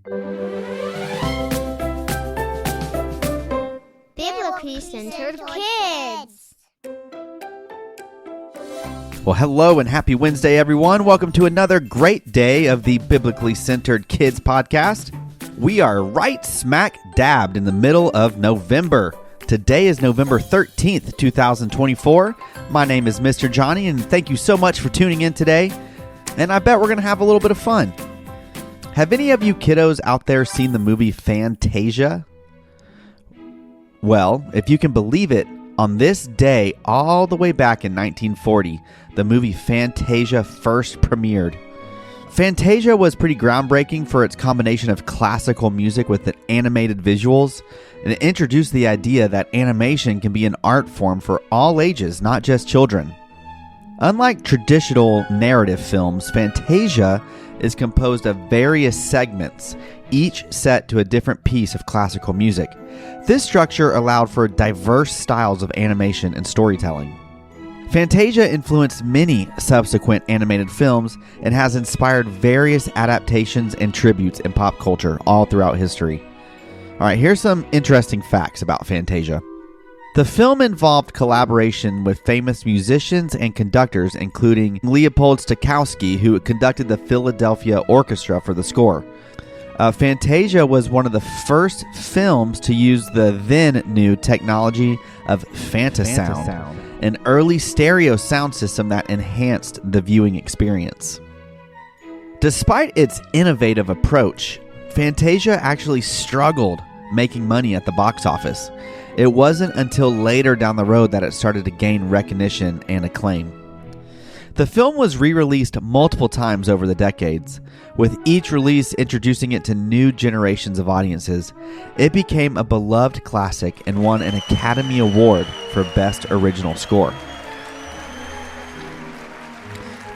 Biblically Centered Kids. Well, hello and happy Wednesday, everyone. Welcome to another great day of the Biblically Centered Kids podcast. We are right smack dabbed in the middle of November. Today is November 13th, 2024. My name is Mr. Johnny, and thank you so much for tuning in today. And I bet we're going to have a little bit of fun. Have any of you kiddos out there seen the movie Fantasia? Well, if you can believe it, on this day, all the way back in 1940, the movie Fantasia first premiered. Fantasia was pretty groundbreaking for its combination of classical music with animated visuals, and it introduced the idea that animation can be an art form for all ages, not just children. Unlike traditional narrative films, Fantasia is composed of various segments, each set to a different piece of classical music. This structure allowed for diverse styles of animation and storytelling. Fantasia influenced many subsequent animated films and has inspired various adaptations and tributes in pop culture all throughout history. All right, here's some interesting facts about Fantasia. The film involved collaboration with famous musicians and conductors, including Leopold Stokowski, who conducted the Philadelphia Orchestra for the score. Fantasia was one of the first films to use the then new technology of Fantasound, an early stereo sound system that enhanced the viewing experience. Despite its innovative approach, Fantasia actually struggled making money at the box office. It wasn't until later down the road that it started to gain recognition and acclaim. The film was re-released multiple times over the decades, with each release introducing it to new generations of audiences. It became a beloved classic and won an Academy Award for Best Original Score.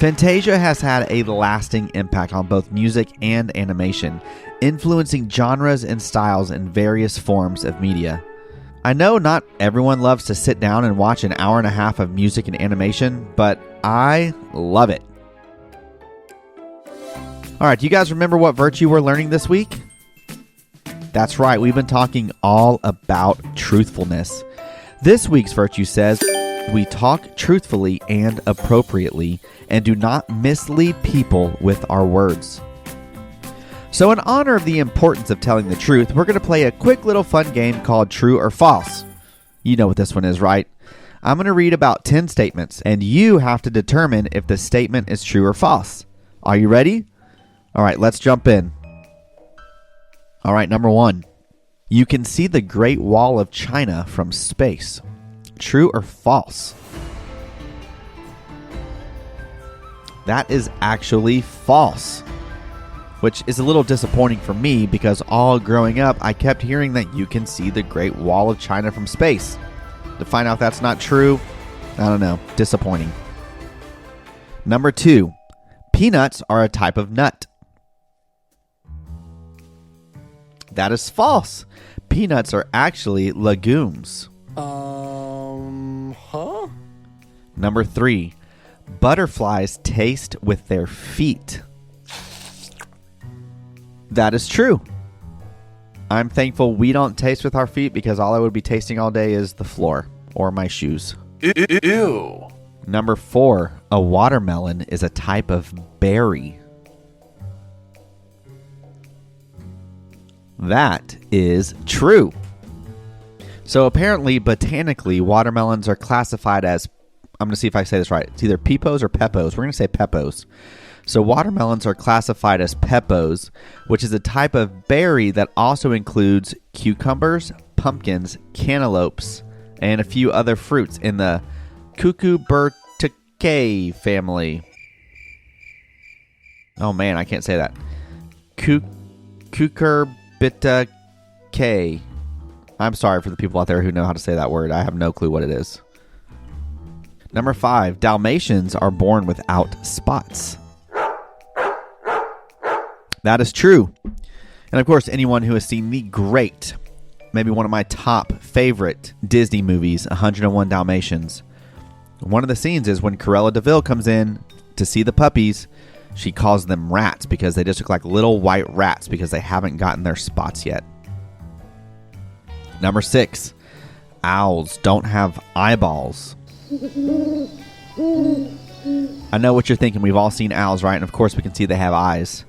Fantasia has had a lasting impact on both music and animation, influencing genres and styles in various forms of media. I know not everyone loves to sit down and watch an hour and a half of music and animation, but I love it. All right, do you guys remember what virtue we're learning this week? That's right, we've been talking all about truthfulness. This week's virtue says, we talk truthfully and appropriately and do not mislead people with our words. So in honor of the importance of telling the truth, we're going to play a quick little fun game called True or False. You know what this one is, right? I'm going to read about 10 statements, and you have to determine if the statement is true or false. Are you ready? All right, let's jump in. All right, number 1. You can see the Great Wall of China from space. True or false? That is actually false, which is a little disappointing for me because all growing up, I kept hearing that you can see the Great Wall of China from space. To find out that's not true, I don't know, disappointing. Number 2, peanuts are a type of nut. That is false. Peanuts are actually legumes. Number 3, butterflies taste with their feet. That is true. I'm thankful we don't taste with our feet because all I would be tasting all day is the floor or my shoes. Ew. Number 4, a watermelon is a type of berry. That is true. So apparently, botanically, watermelons are classified as, I'm going to see if I say this right, it's either pepos or pepos. We're going to say pepos. So watermelons are classified as pepos, which is a type of berry that also includes cucumbers, pumpkins, cantaloupes, and a few other fruits in the Cucubertaceae family. Oh man, I can't say that. Cucurbitaceae. I'm sorry for the people out there who know how to say that word. I have no clue what it is. Number 5, Dalmatians are born without spots. That is true. And of course, anyone who has seen the great, maybe one of my top favorite Disney movies, 101 Dalmatians, one of the scenes is when Cruella de Vil comes in to see the puppies. She calls them rats because they just look like little white rats because they haven't gotten their spots yet. Number 6, owls don't have eyeballs. I know what you're thinking. We've all seen owls, right? And of course we can see they have eyes.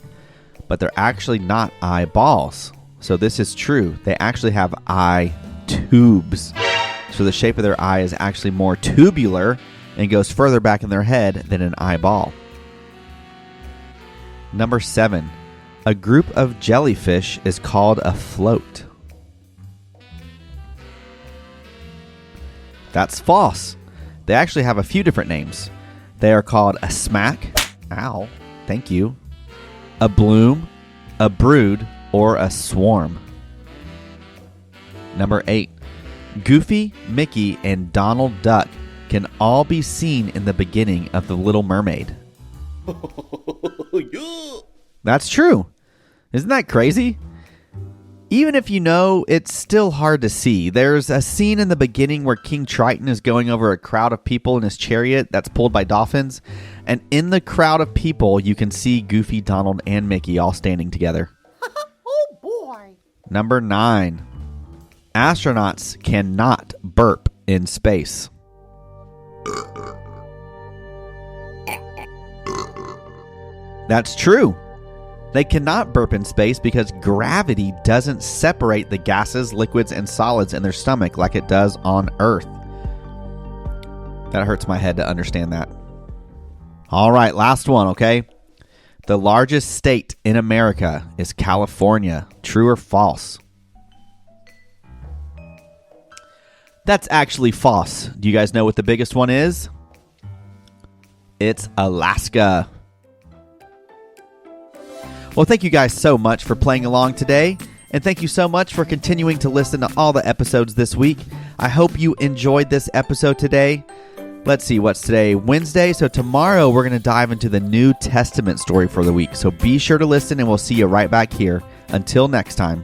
But they're actually not eyeballs. So this is true. They actually have eye tubes. So the shape of their eye is actually more tubular and goes further back in their head than an eyeball. Number 7, a group of jellyfish is called a float. That's false. They actually have a few different names. They are called a smack, ow, thank you, a bloom, a brood, or a swarm. Number 8, Goofy, Mickey, and Donald Duck can all be seen in the beginning of The Little Mermaid. That's true. Isn't that crazy? Even if you know, it's still hard to see. There's a scene in the beginning where King Triton is going over a crowd of people in his chariot that's pulled by dolphins. And in the crowd of people, you can see Goofy, Donald, and Mickey all standing together. Oh, boy. Number 9. Astronauts cannot burp in space. That's true. They cannot burp in space because gravity doesn't separate the gases, liquids, and solids in their stomach like it does on Earth. That hurts my head to understand that. All right, last one, okay? The largest state in America is California. True or false? That's actually false. Do you guys know what the biggest one is? It's Alaska. Well, thank you guys so much for playing along today, and thank you so much for continuing to listen to all the episodes this week. I hope you enjoyed this episode today. Let's see, what's today? Wednesday. So tomorrow we're going to dive into the New Testament story for the week. So be sure to listen, and we'll see you right back here. Until next time.